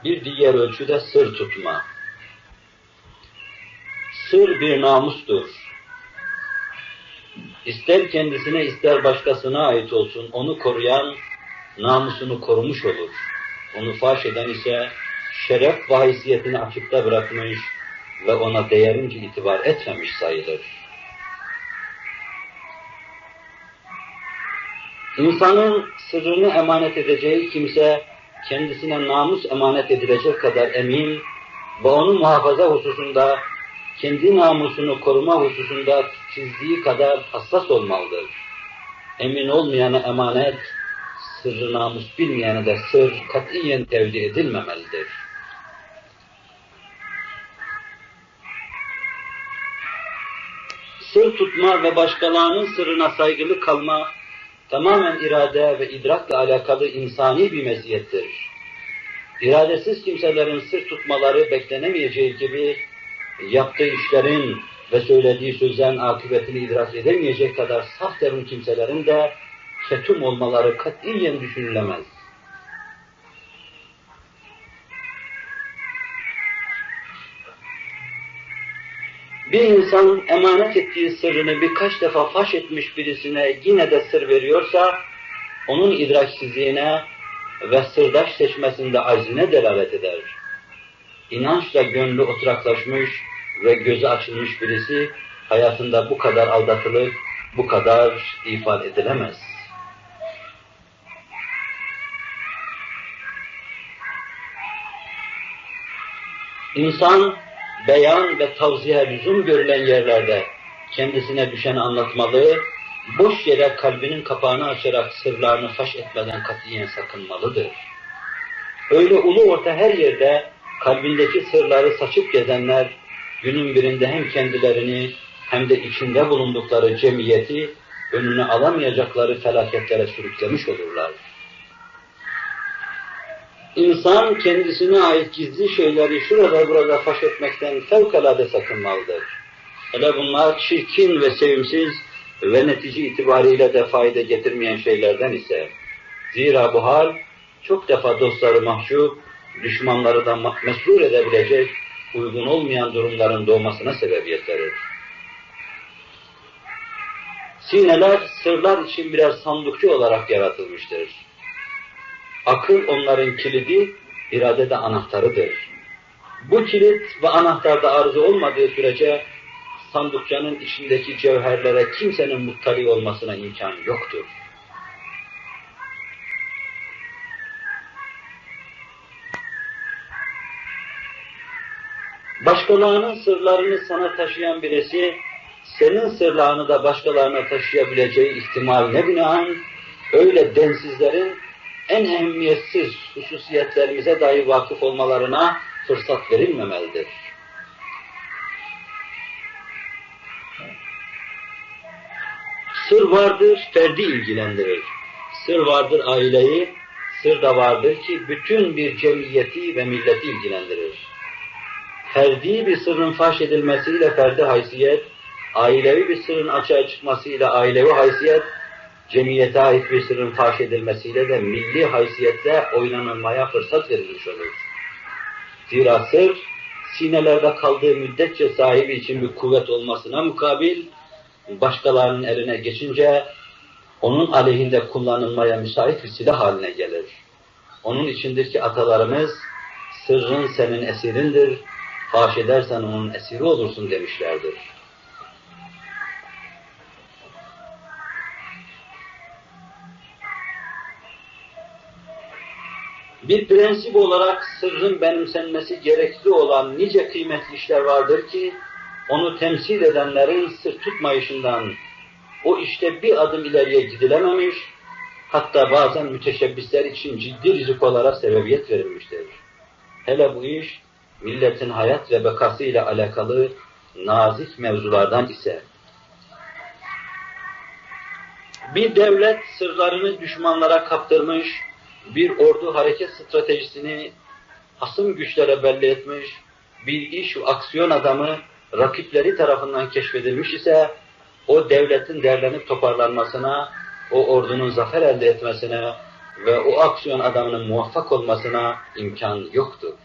Bir diğer ölçü de sır tutma. Sır bir namustur. İster kendisine ister başkasına ait olsun, onu koruyan namusunu korumuş olur. Onu faş eden ise şeref ve haysiyetini açıkta bırakmış ve ona değerince itibar etmemiş sayılır. İnsanın sırrını emanet edeceği kimse, kendisine namus emanet edilecek kadar emin ve onu muhafaza hususunda, kendi namusunu koruma hususunda çizdiği kadar hassas olmalıdır. Emin olmayana emanet, sırrı namus bilmeyene de sır katiyen tevdi edilmemelidir. Sır tutma ve başkalarının sırrına saygılı kalma, tamamen irade ve idrakla alakalı insani bir meziyettir. İradesiz kimselerin sır tutmaları beklenemeyeceği gibi, yaptığı işlerin ve söylediği sözlerin akıbetini idrak edemeyecek kadar saf derin kimselerin de ketum olmaları katiyen düşünülemez. Bir insan emanet ettiği sırrını birkaç defa faş etmiş birisine yine de sır veriyorsa, onun idraksizliğine ve sırdaş seçmesinde aczine delalet eder. İnançla gönlü oturaklaşmış ve gözü açılmış birisi, hayatında bu kadar aldatılıp, bu kadar ifade edilemez. İnsan, beyan ve tavsiye lüzum görülen yerlerde kendisine düşeni anlatmalı, boş yere kalbinin kapağını açarak sırlarını faş etmeden katiyen sakınmalıdır. Öyle ulu orta her yerde kalbindeki sırları saçıp gezenler, günün birinde hem kendilerini hem de içinde bulundukları cemiyeti önüne alamayacakları felaketlere sürüklemiş olurlar. İnsan kendisine ait gizli şeyleri şurada burada faş etmekten fevkalade sakınmalıdır. Hele bunlar çirkin ve sevimsiz ve netice itibariyle de fayda getirmeyen şeylerden ise. Zira bu hal çok defa dostları mahcup, düşmanları da mesrur edebilecek uygun olmayan durumların doğmasına sebebiyet verir. Sineler sırlar için birer sandıkçı olarak yaratılmıştır. Akıl onların kilidi, irade de anahtarıdır. Bu kilit ve anahtarda arıza olmadığı sürece sandıkçanın içindeki cevherlere kimsenin muttali olmasına imkan yoktur. Başkalarının sırlarını sana taşıyan birisi, senin sırlarını da başkalarına taşıyabileceği ihtimaline binaen, öyle densizlerin en ehemmiyetsiz hususiyetlerimize dahi vakıf olmalarına fırsat verilmemelidir. Sır vardır, ferdi ilgilendirir. Sır vardır aileyi, sır da vardır ki bütün bir cemiyeti ve milleti ilgilendirir. Ferdi bir sırrın faş edilmesiyle ferdi haysiyet, ailevi bir sırrın açığa çıkmasıyla ailevi haysiyet, cemiyete ait bir sırrın faş edilmesiyle de milli haysiyetle oynanılmaya fırsat verilmiş olur. Zira sır, sinelerde kaldığı müddetçe sahibi için bir kuvvet olmasına mukabil, başkalarının eline geçince, onun aleyhinde kullanılmaya müsait bir silah haline gelir. Onun içindir ki atalarımız, sırrın senin esirindir, faş edersen onun esiri olursun demişlerdir. Bir prensip olarak sırrın benimsenmesi gerekli olan nice kıymetli işler vardır ki, onu temsil edenlerin sır tutmayışından o işte bir adım ileriye gidilememiş, hatta bazen müteşebbisler için ciddi rizikolara sebebiyet verilmiştir. Hele bu iş, milletin hayat ve bekası ile alakalı nazik mevzulardan ise, bir devlet sırlarını düşmanlara kaptırmış, bir ordu hareket stratejisini hasım güçlere belli etmiş, bir iş ve aksiyon adamı rakipleri tarafından keşfedilmiş ise, o devletin derlenip toparlanmasına, o ordunun zafer elde etmesine ve o aksiyon adamının muvaffak olmasına imkan yoktu.